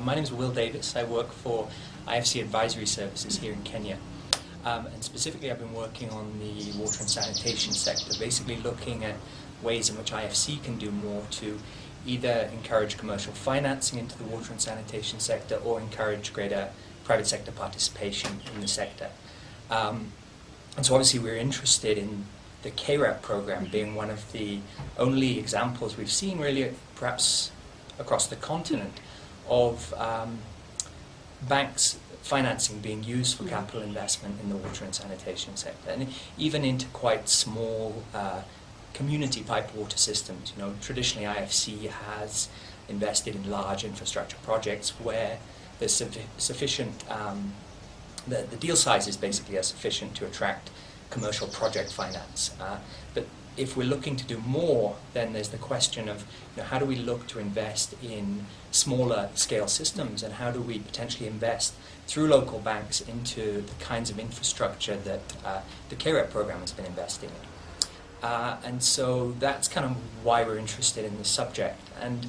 My name is Will Davies. I work for IFC Advisory Services here in Kenya. And specifically I've been working on the water and sanitation sector, basically looking at ways in which IFC can do more to either encourage commercial financing into the water and sanitation sector or encourage greater private sector participation in the sector. And so obviously we're interested in the KREP program being one of the only examples we've seen really perhaps across the continent of banks financing being used for capital investment in the water and sanitation sector, and even into quite small community piped water systems. You know, traditionally IFC has invested in large infrastructure projects where there's sufficient, the deal sizes basically are sufficient to attract commercial project finance. But if we're looking to do more, then there's the question of, you know, how do we look to invest in smaller scale systems, and how do we potentially invest through local banks into the kinds of infrastructure that the KREP program has been investing in. And so that's kind of why we're interested in this subject. And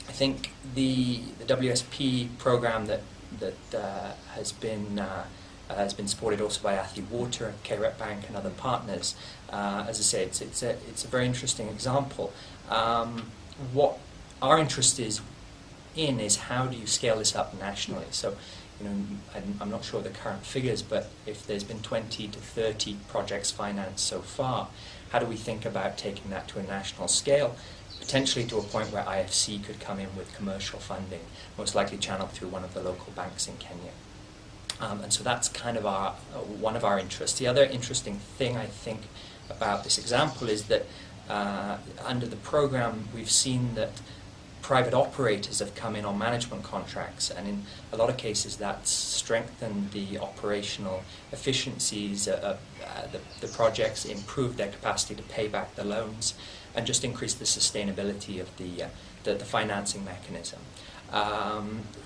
I think the WSP program that has been supported also by Athi Water, KREP Bank and other partners. As I say, it's a very interesting example. What our interest is how do you scale this up nationally? So, you know, I'm not sure the current figures, but if there's been 20 to 30 projects financed so far, how do we think about taking that to a national scale, potentially to a point where IFC could come in with commercial funding, most likely channeled through one of the local banks in Kenya. And so that's kind of one of our interests. The other interesting thing I think about this example is that under the program we've seen that private operators have come in on management contracts, and in a lot of cases that's strengthened the operational efficiencies of the projects, improved their capacity to pay back the loans, and just increased the sustainability of the financing mechanism.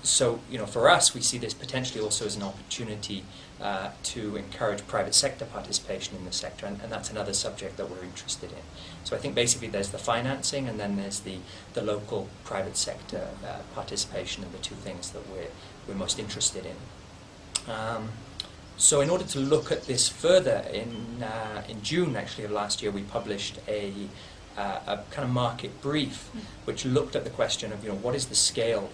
So, you know, for us, we see this potentially also as an opportunity to encourage private sector participation in the sector, and that's another subject that we're interested in. So I think basically there's the financing, and then there's the local private sector participation, are the two things that we're most interested in. So in order to look at this further, in June actually of last year, we published a kind of market brief which looked at the question of, you know, what is the scale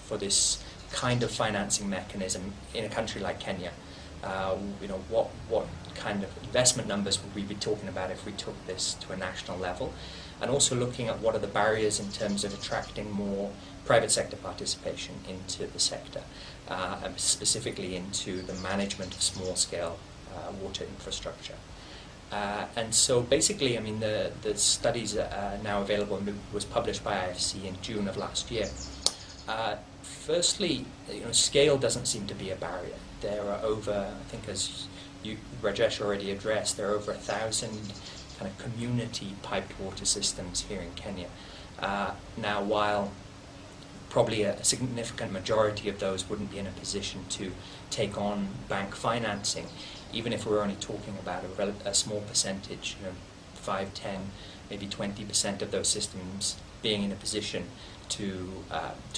for this kind of financing mechanism in a country like Kenya? You know, what kind of investment numbers would we be talking about if we took this to a national level? And also looking at what are the barriers in terms of attracting more private sector participation into the sector, and specifically into the management of small scale water infrastructure. And so basically, I mean, the studies are now available and was published by IFC in June of last year. Firstly, you know, scale doesn't seem to be a barrier. There are over, I think as Rajesh already addressed, there are over 1,000 kind of community piped water systems here in Kenya. Now, while probably a significant majority of those wouldn't be in a position to take on bank financing, even if we're only talking about a small percentage, you know, 5, 10, maybe 20% of those systems being in a position to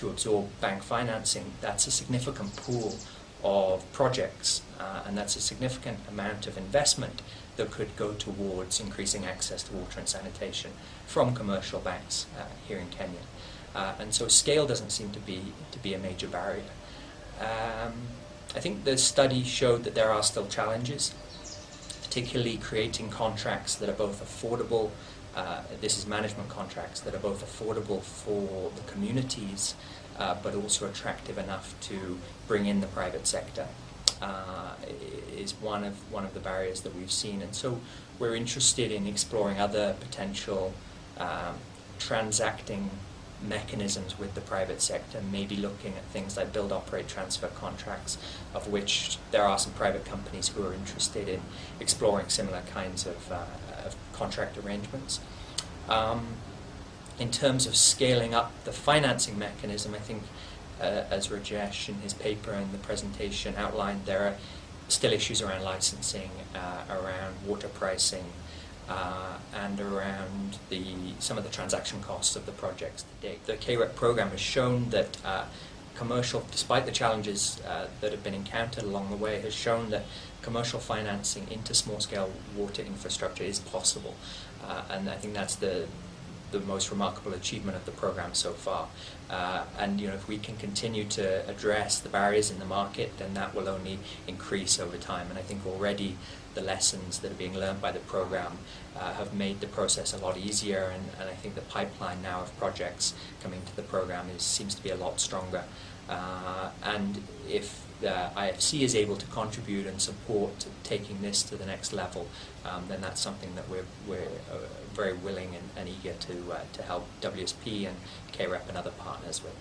absorb bank financing, that's a significant pool of projects, and that's a significant amount of investment that could go towards increasing access to water and sanitation from commercial banks here in Kenya. And so scale doesn't seem to be a major barrier. I think the study showed that there are still challenges, particularly creating contracts that are both affordable. This is management contracts that are both affordable for the communities, but also attractive enough to bring in the private sector. Is one of the barriers that we've seen, and so we're interested in exploring other potential transacting mechanisms with the private sector, maybe looking at things like build, operate, transfer contracts, of which there are some private companies who are interested in exploring similar kinds of contract arrangements. In terms of scaling up the financing mechanism, I think as Rajesh in his paper and the presentation outlined, there are still issues around licensing, around water pricing, and around some of the transaction costs of the projects to date. The KREP program has shown that despite the challenges that have been encountered along the way, has shown that commercial financing into small-scale water infrastructure is possible, and I think that's the most remarkable achievement of the program so far. And if we can continue to address the barriers in the market, then that will only increase over time. And I think already the lessons that are being learned by the program have made the process a lot easier, and I think the pipeline now of projects coming to the program seems to be a lot stronger. And if the IFC is able to contribute and support taking this to the next level, then that's something that we're very willing and eager to help WSP and KREP and other partners with.